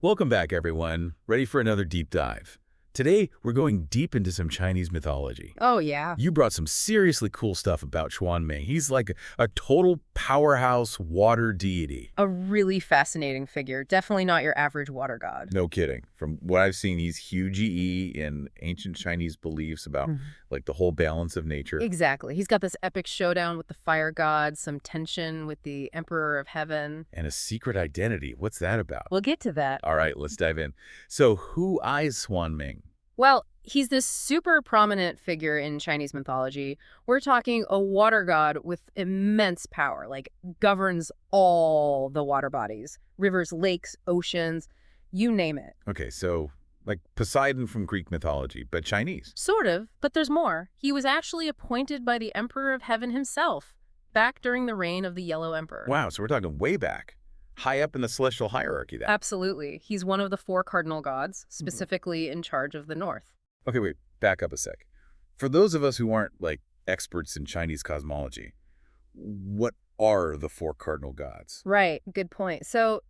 Welcome back, everyone. Ready for another deep dive. Today, we're going deep into some Chinese mythology. Oh, yeah. You brought some seriously cool stuff about Xuanming. He's like a total powerhouse water deity. A really fascinating figure. Definitely not your average water god. No kidding. From what I've seen, he's huge in ancient Chinese beliefs about like the whole balance of nature. Exactly. He's got this epic showdown with the fire god, some tension with the Emperor of Heaven. And a secret identity. What's that about? We'll get to that. All right, let's dive in. So who is Xuanming? Well, he's this super prominent figure in Chinese mythology. We're talking a water god with immense power, like governs all the water bodies, rivers, lakes, oceans, you name it. Okay, so like Poseidon from Greek mythology, but Chinese. Sort of, but there's more. He was actually appointed by the Emperor of Heaven himself, back during the reign of the Yellow Emperor. Wow, so we're talking way back. High up in the celestial hierarchy, that. Absolutely. He's one of the four cardinal gods, specifically in charge of the north. Okay, wait, back up a sec. For those of us who aren't, like, experts in Chinese cosmology, what are the four cardinal gods? Right, good point. So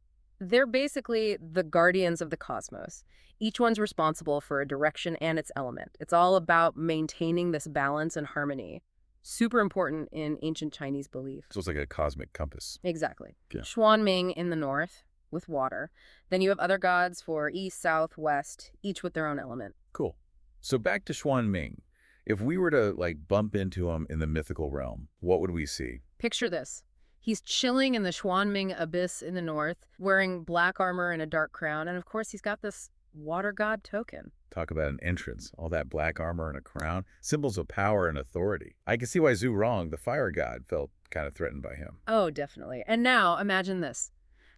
they're basically the guardians of the cosmos. Each one's responsible for a direction and its element. It's all about maintaining this balance and harmony. Super important in ancient Chinese belief. So it's like a cosmic compass. Exactly. Yeah. Xuanming in the north with water. Then you have other gods for east, south, west, each with their own element. Cool. So back to Xuanming. If we were to, like, bump into him in the mythical realm, what would we see? Picture this. He's chilling in the Xuanming abyss in the north, wearing black armor and a dark crown, and of course he's got this water god token. Talk about an entrance. All that black armor and a crown. Symbols of power and authority. I can see why Zhu Rong, the fire god, felt kind of threatened by him. Oh, definitely. And now, imagine this.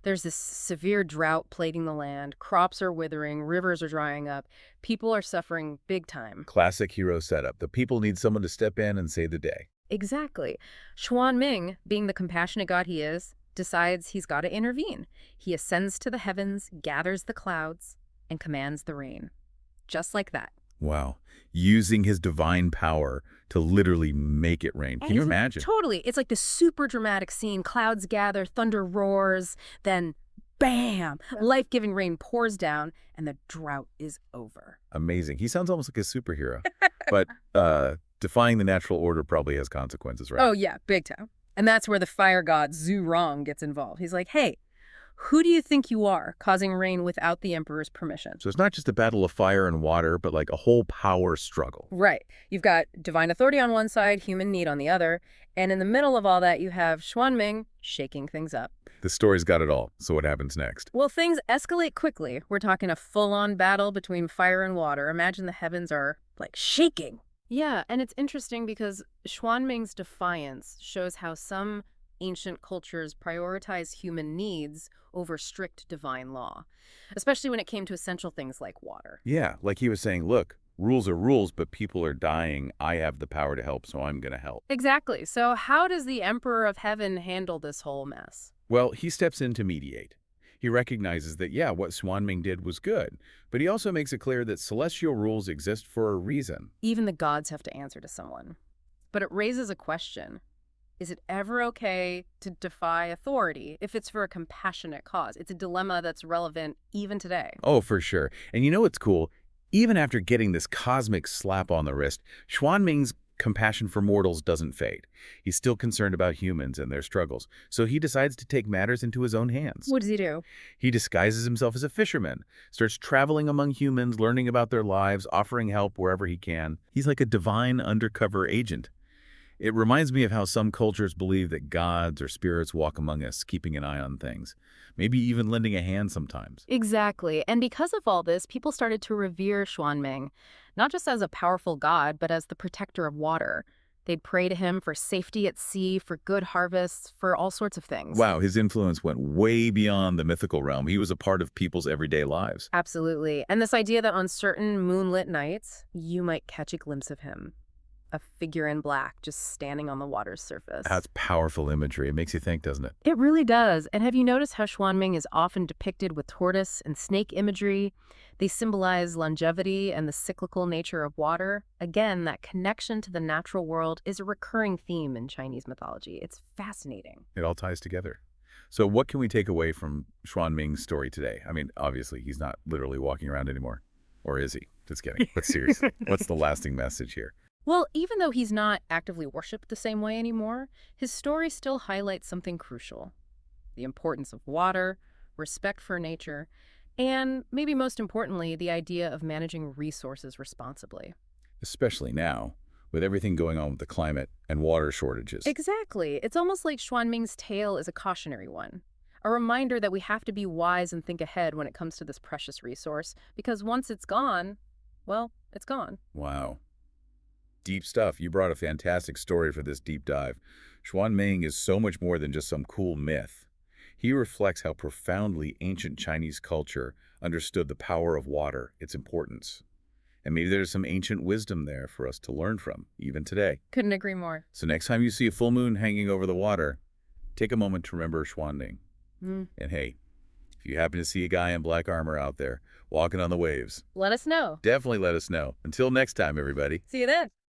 There's this severe drought plaguing the land. Crops are withering, rivers are drying up. People are suffering big time. Classic hero setup. The people need someone to step in and save the day. Exactly. Xuanming, being the compassionate god he is, decides he's got to intervene. He ascends to the heavens, gathers the clouds, and commands the rain. Just like that. Wow. Using his divine power to literally make it rain. Can you imagine? Totally. It's like this super dramatic scene. Clouds gather, thunder roars, then bam! Life-giving rain pours down, and the drought is over. Amazing. He sounds almost like a superhero. But defying the natural order probably has consequences, right? Oh, yeah, big time. And that's where the fire god Zhu Rong gets involved. He's like, hey, who do you think you are, causing rain without the emperor's permission? So it's not just a battle of fire and water, but like a whole power struggle. Right. You've got divine authority on one side, human need on the other, and in the middle of all that, you have Xuanming shaking things up. The story's got it all. So what happens next? Well, things escalate quickly. We're talking a full-on battle between fire and water. Imagine the heavens are, like, shaking. Yeah, and it's interesting because Xuanming's defiance shows how some ancient cultures prioritize human needs over strict divine law, especially when it came to essential things like water. Yeah, like he was saying, look, rules are rules, but people are dying. I have the power to help, so I'm going to help. Exactly. So how does the Emperor of Heaven handle this whole mess? Well, he steps in to mediate. He recognizes that, yeah, what Xuanming did was good, but he also makes it clear that celestial rules exist for a reason. Even the gods have to answer to someone. But it raises a question. Is it ever okay to defy authority if it's for a compassionate cause? It's a dilemma that's relevant even today. Oh, for sure. And you know what's cool? Even after getting this cosmic slap on the wrist, Xuanming's compassion for mortals doesn't fade. He's still concerned about humans and their struggles, so he decides to take matters into his own hands. What does he do? He disguises himself as a fisherman, starts traveling among humans, learning about their lives, offering help wherever he can. He's like a divine undercover agent. It reminds me of how some cultures believe that gods or spirits walk among us, keeping an eye on things, maybe even lending a hand sometimes. Exactly. And because of all this, people started to revere Xuanming, not just as a powerful god, but as the protector of water. They'd pray to him for safety at sea, for good harvests, for all sorts of things. Wow, his influence went way beyond the mythical realm. He was a part of people's everyday lives. Absolutely. And this idea that on certain moonlit nights, you might catch a glimpse of him. A figure in black just standing on the water's surface. That's powerful imagery. It makes you think, doesn't it? It really does. And have you noticed how Xuanming is often depicted with tortoise and snake imagery? They symbolize longevity and the cyclical nature of water. Again, that connection to the natural world is a recurring theme in Chinese mythology. It's fascinating. It all ties together. So what can we take away from Xuanming's story today? I mean, obviously, he's not literally walking around anymore. Or is he? Just kidding. But seriously, what's the lasting message here? Well, even though he's not actively worshipped the same way anymore, his story still highlights something crucial: the importance of water, respect for nature, and maybe most importantly, the idea of managing resources responsibly. Especially now, with everything going on with the climate and water shortages. Exactly. It's almost like Xuanming's tale is a cautionary one. A reminder that we have to be wise and think ahead when it comes to this precious resource, because once it's gone, well, it's gone. Wow. Deep stuff. You brought a fantastic story for this deep dive. Xuanming is so much more than just some cool myth. He reflects how profoundly ancient Chinese culture understood the power of water, its importance. And maybe there's some ancient wisdom there for us to learn from, even today. Couldn't agree more. So next time you see a full moon hanging over the water, take a moment to remember Xuanming. And hey, if you happen to see a guy in black armor out there walking on the waves, Let us know. definitely let us know. Until next time, everybody. See you then.